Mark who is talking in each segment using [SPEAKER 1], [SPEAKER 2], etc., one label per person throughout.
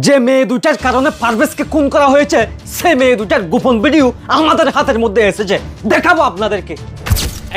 [SPEAKER 1] যে মেয়ে দুটার কারণে পারভেজকে খুন করা হয়েছে সে মেয়ে দুটার গোপন ভিডিও আমাদের হাতের মধ্যে এসেছে, দেখাবো আপনাদেরকে।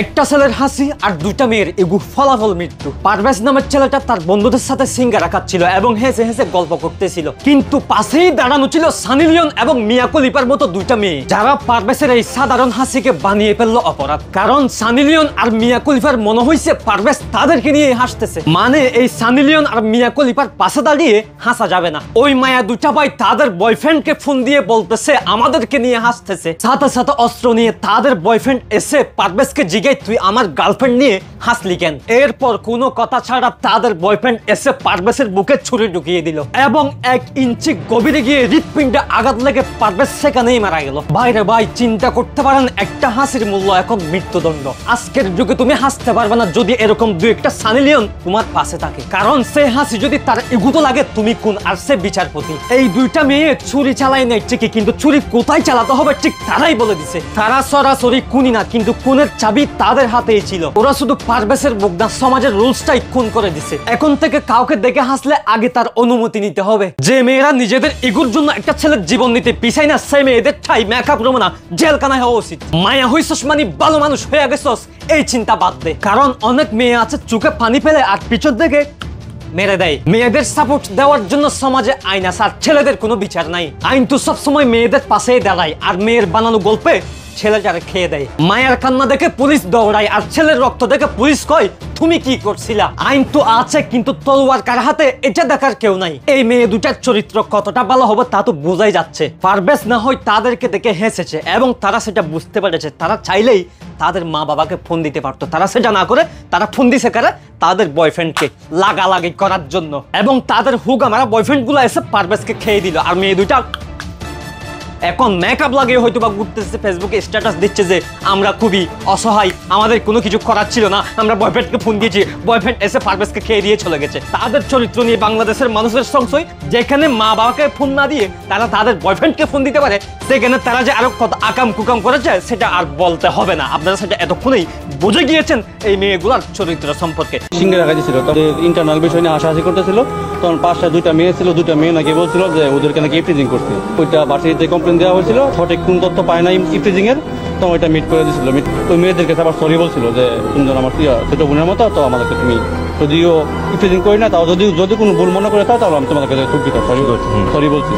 [SPEAKER 1] একটা ছেলের হাসি আর দুইটা মেয়ের এগু ফলাফল মৃত্যু। পারভেজ নামের ছেলেটা তার বন্ধুদের সাথে সিঙ্গারা খাচ্ছিল এবং হেসে হেসে গল্প করতেছিল, কিন্তু পাশেই দাঁড়ানো ছিল সানি লিওন এবং মিয়া খলিফার মতো দুইটা মেয়ে, যারা পারভেজের এই সাধারণ হাসিকে বানিয়ে ফেললো অপরাধ। কারণ সানি লিওন আর মিয়া খলিফার মনে হয়েছে পারভেজ তাদেরকে নিয়ে হাসতেছে, মানে এই সানি লিওন আর মিয়া খলিফার পাশে দাঁড়িয়ে হাসা যাবে না। ওই মায়া দুইটা ভাই তাদের বয়ফ্রেন্ডকে ফোন দিয়ে বলতেছে আমাদেরকে নিয়ে হাসতেছে, সাথে সাথে অস্ত্র নিয়ে তাদের বয়ফ্রেন্ড এসে পারভেজকে তুই আমার গার্লফ্রেন্ড নিয়ে হাসলি কেন? এরপর কোনো কথা ছাড়া তাদের বয়ফ্রেন্ড এসে পারভেজের বুকে ছুরি ঢুকিয়ে দিল এবং 1 ইঞ্চি গভীরে গিয়ে হৃৎপিণ্ডে আঘাত লেগে পারভেজ সেখানেই মারা গেল। ভাইরে ভাই, চিন্তা করতে পারেন একটা হাসির মূল্য এখন মৃত্যুদণ্ড। আজকের যুগে তুমি হাসতে পারবে না যদি এরকম দুই একটা সানি লিওন তোমার পাশে থাকে, কারণ সে হাসি যদি তার ইগুতো লাগে তুমি কোন আর সে বিচারপতি। এই দুইটা মেয়ে ছুরি চালাই নাই ঠিকই, কিন্তু ছুরি কোথায় চালাতে হবে ঠিক তারাই বলে দিছে। তারা সরাসরি খুনি না, কিন্তু খুনের চাবি তাদের হাতেই ছিল। ওরা শুধু পারভেজের মুগ্ধা সমাজের রুলসটাই খুন করে দিছে। এখন থেকে কাউকে দেখে হাসলে আগে তার অনুমতি নিতে হবে। যে মেয়েরা নিজেদের ইগুর জন্য একটা ছেলের জীবন নিতে পিছাই না, সেই মেয়েদের ঠাই মেকআপ রুম না জেলখানায় হওয়া উচিত। মায়া হইছস মানে ভালো মানুষ হয়ে গেছস এই চিন্তা বাদ দে, কারণ অনেক মেয়ে আছে চোখে পানি ফেলে আর পিছন থেকে মেরে দেয়। মেয়েদের সাপোর্ট দেওয়ার জন্য সমাজে আইন আছে আর ছেলেদের কোনো বিচার নাই। আইন তো সবসময় মেয়েদের পাশেই দাঁড়ায় আর মেয়ের বানানো গল্পে ছেলেটারে খেয়ে দেয়। মায়ের কান্না দেখে পুলিশ দৌড়ায় আর ছেলের রক্ত দেখে পুলিশ কয় তুমি কি করছিলা। আইন তো আছে কিন্তু তলোয়ার কার হাতে এটা দেখার কেউ নাই। এই মেয়ে দুটার চরিত্র কতটা ভালো হবে তা তো বোঝাই যাচ্ছে। পারভেজ না হয় তাদেরকে দেখে হেসেছে এবং তারা সেটা বুঝতে পেরেছে। তারা চাইলেই তাদের মা বাবাকে ফোন দিতে পারতো, তারা সেটা না করে তারা ফোন দিছে কারে তাদের বয়ফ্রেন্ডকে লাগালাগি করার জন্য, এবং তাদের হুগামারা বয়ফ্রেন্ড গুলো এসে পারভেজকে খেয়ে দিল। আর মেয়ে দুইটা এখন মেকআপ লাগিয়ে হয়তো বা ঘুরতেছে, ফেসবুকে স্ট্যাটাস দিচ্ছে যে আমরা খুবই অসহায়, আমাদের কোনো কিছু করার ছিল না, আমরা বয়ফ্রেন্ডকে ফোন দিয়েছি, বয়ফ্রেন্ড এসে পারভেজকে খেয়ে দিয়ে চলে গেছে। তাদের চরিত্র নিয়ে বাংলাদেশের মানুষের সংশয়, যেখানে মা বাবাকে ফোন না দিয়ে তারা তাদের বয়ফ্রেন্ডকে ফোন দিতে পারে, সেখানে তারা যে আরো কত আকাম কুকাম করেছে সেটা আর বলতে হবে না। আপনারা সেটা এতক্ষণেই বুঝে গিয়েছেন এই মেয়েগুলোর চরিত্র সম্পর্কে।
[SPEAKER 2] সিঙ্গারা খাইছিল, তাদের ইন্টারনাল বিষয় নিয়ে হাসাহাসি করতেছিল, তখন পাশে দুইটা মেয়ে ছিল, দুইটা মেয়ে নাকি বলছিল যে ওদেরকে নাকি ইফটিজিং করছে। ওইটা ভার্সিটিতে কমপ্লেন দেওয়া হয়েছিল, সঠিক কোন তথ্য পায় নাই ইফটিজিং এর, তো ওইটা মিট করে দিয়েছিল। ওই মেয়েদেরকে আবার সরি বলছিল যে তুমি যেন আমার ছোট বোনের মতো, তো আমাদেরকে তুমি যদিও ইফটিজিং করি না, তাও যদি কোনো ভুল মনে করে তাও তাহলে আমি তোমাদের কাছে দুঃখিত, সরি বলছি।